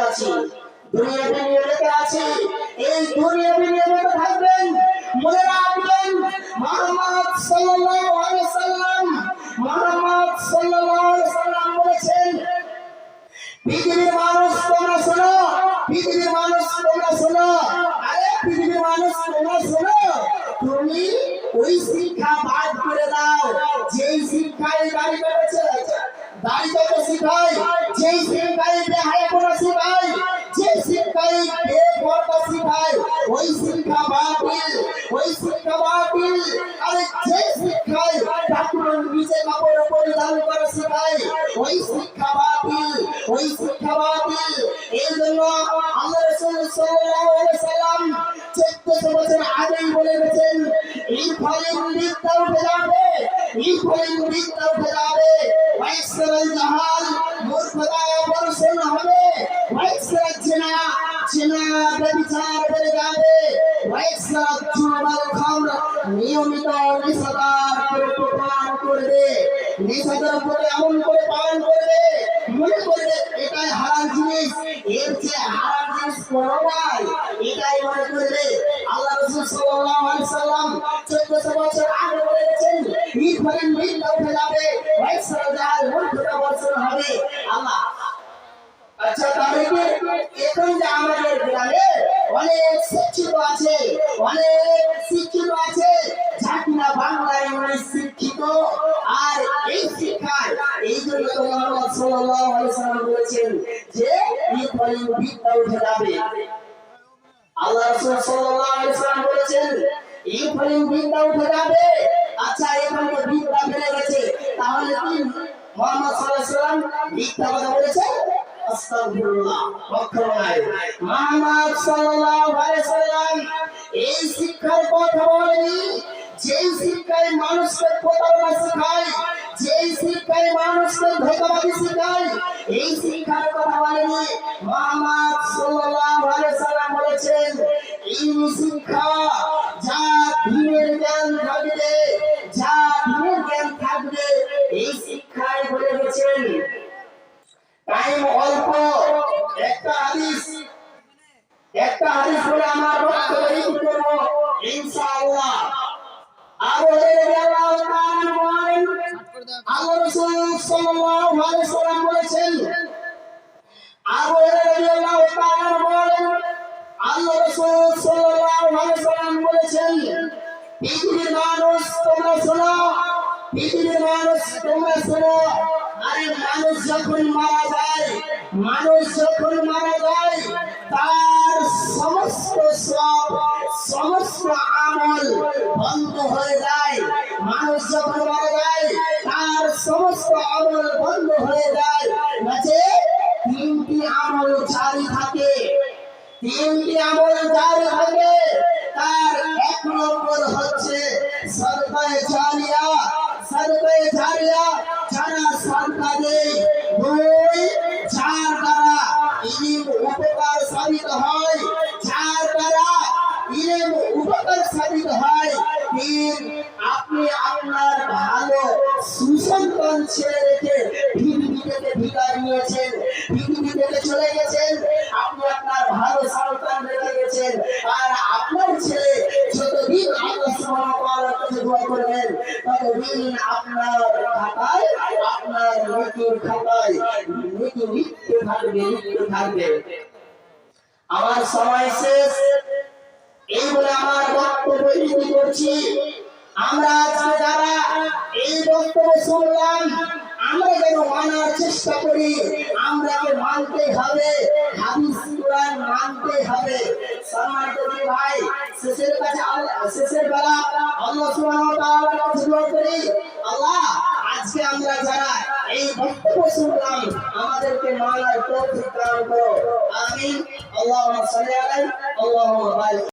আছি, দুনিয়াতে নিয়মিত আছি। এই দুনিয়াতে নিয়মিত থাকবেন, মনে রাখবেন মুহাম্মদ সাল্লাল্লাহু আলাইহি সাল্লাম বলেছেন, পৃথিবীর মানুষ তোমরা শোনো, পৃথিবীর মানুষ তোমরা শোনো, আরে পৃথিবীর মানুষ তোমরা শোনো, তুমি ওই শিক্ষা বাদ করে দাও যেই শিক্ষায় দাড়িটাকে শিখায়, যেই শিক্ষায় বেহায়াপনা শিখায়, যে শিক্ষায় বেপরদা শিখায়, ওই শিক্ষা বাতিল, ওই শিক্ষা বাতিল। আরে যে শিক্ষায় ঠাকুরের নিচে কাপড় পরিধান করে শিখায়, ওই শিক্ষা বাতিল, ওই শিক্ষা বাতিল। এই জন্য আল্লাহ রাসূল সাল্লাল্লাহু আলাইহি সাল্লাম 1400 বছর আগেই বলে গেছেন, এই ফলের বিদ্যা উঠে যাবে, এই ফলের বিদ্যা উঠে যাবে, ওয়াইসরাল জাহাল, মূর্খতা বর্ষণ হবে, ওয়াইসরাল জিনা, জিনা ব্যভিচার বেড়ে যাবে, ওয়াইসরাল জুমাল খামর, নিয়মিত নেশাদার পান করবে, নেশাদার উপরে এমন করে পান করবে, মনে করবে এটাই হারাম জিনিস, এর চেয়ে হারাম জিনিস কোনো নাই, এটাই মনে করবে। আল্লাহ রাসূল সাল্লাল্লাহু আলাইহি সাল্লাম 1400 বছর আগে বলে গেছেন, এই ফলের বিদ্যা উঠে যাবে, ওয়াইসরাল জাহাল, মূর্খতা বর্ষণ হবে। আল্লাহ আচ্ছা, তাহলে এখন যে আমাদের গ্রামে অনেক শিক্ষিত আছে, অনেক শিক্ষিত আছে, যা কিনা বাংলায় শিক্ষিত, আর এই শিক্ষায় এই জন্য মুহাম্মদ সাল্লাল্লাহু আলাইহি সাল্লাম বলেছেন যে এই ফলের বিদ্যা উঠে যাবে। আল্লাহ রাসূল সাল্লাল্লাহু আলাইহি সাল্লাম বলেছেন এই ফলের বিদ্যা উঠে যাবে। আচ্ছা, এখন তো বিদ্যা ফেলে গেছে, তাহলে কি মুহাম্মদ সাল্লাল্লাহু আলাইহি সাল্লাম মিথ্যা কথা বলেছেন? আস্তাগফিরুল্লাহ, মুহাম্মদ সাল্লাল্লাহু আলাইহি সাল্লাম এই শিক্ষার কথা বলেনি যেই শিক্ষায় মানুষকে প্রতারণা শেখায়, যেই শিক্ষায় মানুষকে ধোঁকাবাজি শেখায়, এই শিক্ষার কথা বলেনি। মুহাম্মদ সাল্লাল্লাহু আলাইহি সাল্লাম বলেছেন এই শিক্ষা যা দ্বীনের জ্ঞান থাকবে, যা দ্বীনের জ্ঞান থাকবে, এই শিক্ষায় বলে গেছেন। টাইম অল্প, একটা হাদিস বলে আমার বক্তব্য শুরু করব ইনশাআল্লাহ। আবু হুরায়রা রাদিয়াল্লাহু তাআলা বলেন, আল্লাহ রাসূল সাল্লাল্লাহু আলাইহি সাল্লাম বলেছেন, আবু হুরায়রা রাদিয়াল্লাহু তাআলা বলেন, আল্লাহ রাসূল সাল্লাল্লাহু আলাইহি সাল্লাম বলেছেন, পৃথিবীর মানুষ তোমরা শোনো, পৃথিবীর মানুষ তোমরা শোনো, আরে মানুষ যখন মারা যায়, মানুষ যখন মারা যায়, তার সমস্ত আমল বন্ধ হয়ে যায়। মানুষ যখন মারা যায় তার সমস্ত আমল বন্ধ হয়ে যায়, মাঝে তিনটি আমল জারি থাকে, তিনটি আমল জারি থাকে। তার এক নম্বর হচ্ছে সদকায়ে জারিয়া, সদকায়ে জারিয়া যারা সদকা দেয়, দুই যার দ্বারা ইলম উপকার সাবিত হয়, যার দ্বারা ইলম উপকার সাবিত হয়, তিন আপনি আপনার ভালো সুসন্তান ছেড়ে রেখে পৃথিবী থেকে বিদায় নিয়েছেন, পৃথিবী থেকে চলে গেছেন, আপনি আপনার ভালো সন্তান রেখে গেছেন, আর আপনার ছেলে যতদিন আল্লাহ সুবহানাহু ওয়া তাআলার কাছে দোয়া করবেন ততদিন আপনার খাতায়, আপনার নেকির খাতায় নেকি লিখতে থাকবে, লিখতে থাকবে। আমার সময় শেষ, এই বলে আমার বক্তব্য ইতি করছি। আমরা আজকে যারা এই বক্তব্য শুনলাম, আমরা যেন মানার চেষ্টা করি, আমরাকে মানতে হবে, হাদিস কোরআন মানতে হবে। সম্মানিত ভাই, শেষের বেলা আল্লাহ সুবহানাহু ওয়া তাআলার কাছে দোয়া করি, আল্লাহ আজকে আমরা যারা এই বক্তব্য শুনলাম আমাদেরকে মানার তৌফিক দান করো, আমিন। আল্লাহুম্মা সাল্লি আলাইহি, আল্লাহুম্মা বারিক।